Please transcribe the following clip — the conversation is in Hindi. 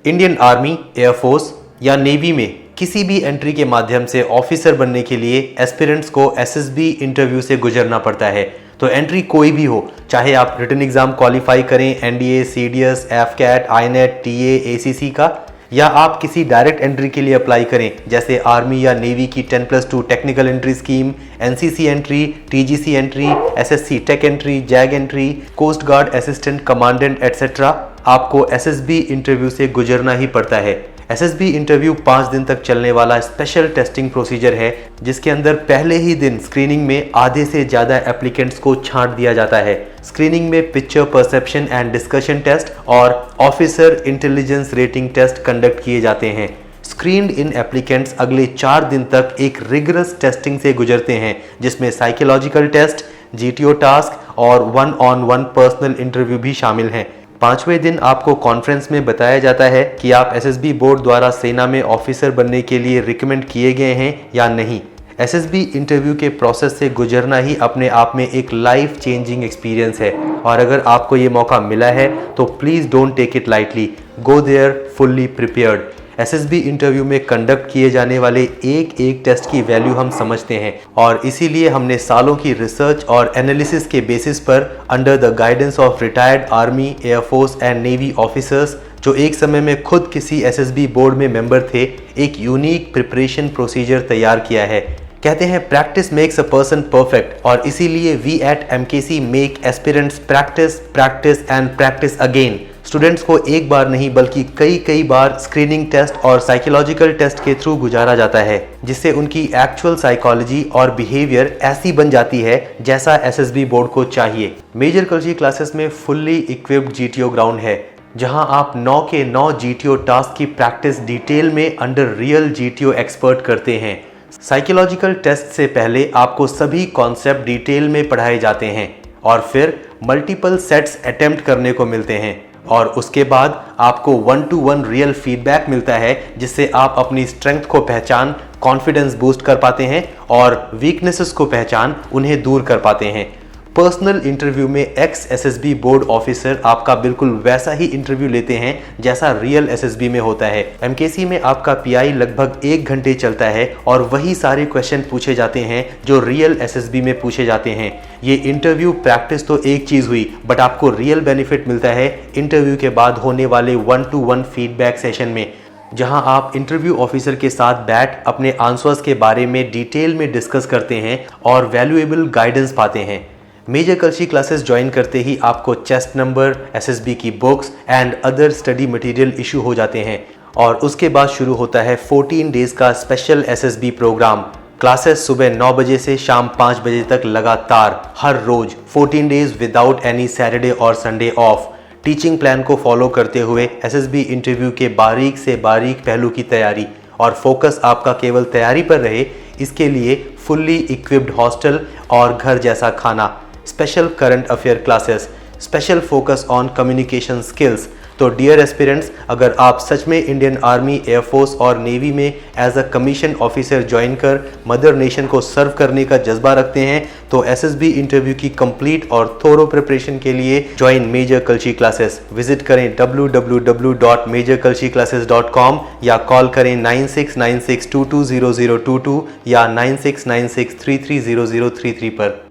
इंडियन आर्मी, एयरफोर्स या नेवी में किसी भी एंट्री के माध्यम से ऑफिसर बनने के लिए एस्पिरेंट्स को एसएसबी इंटरव्यू से गुजरना पड़ता है। तो एंट्री कोई भी हो, चाहे आप रिटन एग्जाम क्वालिफाई करें NDA, CDS, AFCAT, INET, TA, ACC का, या आप किसी डायरेक्ट एंट्री के लिए अप्लाई करें जैसे आर्मी या नेवी की 10+2 technical entry scheme, NCC entry, TGC entry, SSC tech entry, JAG entry, coast guard assistant commandant etcetera, आपको एसएसबी इंटरव्यू से गुजरना ही पड़ता है। एसएसबी इंटरव्यू 5 दिन तक चलने वाला स्पेशल टेस्टिंग प्रोसीजर है, जिसके अंदर पहले ही दिन स्क्रीनिंग में आधे से ज़्यादा एप्लीकेंट्स को छांट दिया जाता है। स्क्रीनिंग में picture perception and discussion test और officer intelligence rating test conduct किए जाते हैं। स्क्रीन्ड इन एप्लीकेंट्स अगले 4 दिन तक एक रिगरस टेस्टिंग से गुजरते हैं, जिसमें साइकोलॉजिकल टेस्ट, जीटीओ टास्क और 1-on-1 पर्सनल इंटरव्यू भी शामिल हैं। 5वें दिन आपको कॉन्फ्रेंस में बताया जाता है कि आप एसएसबी बोर्ड द्वारा सेना में ऑफिसर बनने के लिए रिकमेंड किए गए हैं या नहीं। एसएसबी इंटरव्यू के प्रोसेस से गुजरना ही अपने आप में एक लाइफ चेंजिंग एक्सपीरियंस है, और अगर आपको ये मौका मिला है तो please don't take it lightly, go there fully prepared. SSB interview में कंडक्ट किए जाने वाले एक एक टेस्ट की वैल्यू हम समझते हैं, और इसीलिए हमने सालों की रिसर्च और एनालिसिस के बेसिस पर under the guidance of retired army, air force and navy officers जो एक समय में खुद किसी एसएसबी बोर्ड में मेंबर थे, एक यूनिक प्रिपरेशन प्रोसीजर तैयार किया है। कहते हैं practice makes a person perfect, और इसीलिए we at MKC make aspirants practice, practice and practice again. Students को एक बार नहीं बल्कि कई बार स्क्रीनिंग टेस्ट और साइकोलॉजिकल टेस्ट के थ्रू गुजारा जाता है, जिससे उनकी एक्चुअल साइकोलॉजी और बिहेवियर ऐसी बन जाती है जैसा एसएसबी बोर्ड को चाहिए। मेजर कल्ची क्लासेस में फुल्ली इक्विप्ड जीटीओ ग्राउंड है, जहां आप 9 के 9 जीटीओ टास्क की प्रैक्टिस डिटेल में अंडर रियल जीटीओ एक्सपर्ट करते हैं। साइकोलॉजिकल टेस्ट से पहले आपको सभी कॉन्सेप्ट डिटेल में पढ़ाए जाते हैं, और फिर मल्टीपल सेट्स अटेम्प्ट करने को मिलते हैं, और उसके बाद आपको 1-to-1 रियल फीडबैक मिलता है, जिससे आप अपनी स्ट्रेंथ को पहचान, कॉन्फिडेंस बूस्ट कर पाते हैं और वीकनेसेस को पहचान उन्हें दूर कर पाते हैं। पर्सनल इंटरव्यू में एक्स एसएसबी बोर्ड ऑफिसर आपका बिल्कुल वैसा ही इंटरव्यू लेते हैं जैसा रियल एसएसबी में होता है। एमकेसी में आपका पीआई लगभग 1 घंटे चलता है, और वही सारे क्वेश्चन पूछे जाते हैं जो रियल एसएसबी में पूछे जाते हैं। ये इंटरव्यू प्रैक्टिस तो एक चीज़ हुई, बट आपको रियल बेनिफिट मिलता है इंटरव्यू के बाद होने वाले 1-to-1 फीडबैक सेशन में, जहां आप इंटरव्यू ऑफिसर के साथ बैठ अपने आंसर्स के बारे में डिटेल में डिस्कस करते हैं और वैल्यूएबल गाइडेंस पाते हैं। मेजर कल्ची क्लासेस ज्वाइन करते ही आपको चेस्ट नंबर, एसएसबी की books and other study material issue हो जाते हैं, और उसके बाद शुरू होता है 14 डेज का स्पेशल एसएसबी प्रोग्राम। क्लासेस सुबह 9 बजे से शाम 5 बजे तक लगातार हर रोज 14 डेज विदाउट एनी सैटरडे और संडे ऑफ। टीचिंग प्लान को फॉलो करते हुए एसएसबी इंटरव्यू के बारीक से बारीक पहलू की तैयारी, और फोकस आपका केवल तैयारी पर रहे, इसके लिए फुल्ली इक्विप्ड हॉस्टल और घर जैसा खाना, special current affair classes, special focus on communication skills. तो डियर एस्पिरेंट्स, अगर आप सच में इंडियन आर्मी, एयरफोर्स और नेवी में as a commission officer join कर मदर नेशन को सर्व करने का जज्बा रखते हैं, तो एसएसबी इंटरव्यू की कंप्लीट और थोरो प्रिपरेशन के लिए ज्वाइन मेजर कल्ची क्लासेस। विजिट करें www.majorkulchiclasses.com या कॉल करें 9696220022 या 9696330033 पर।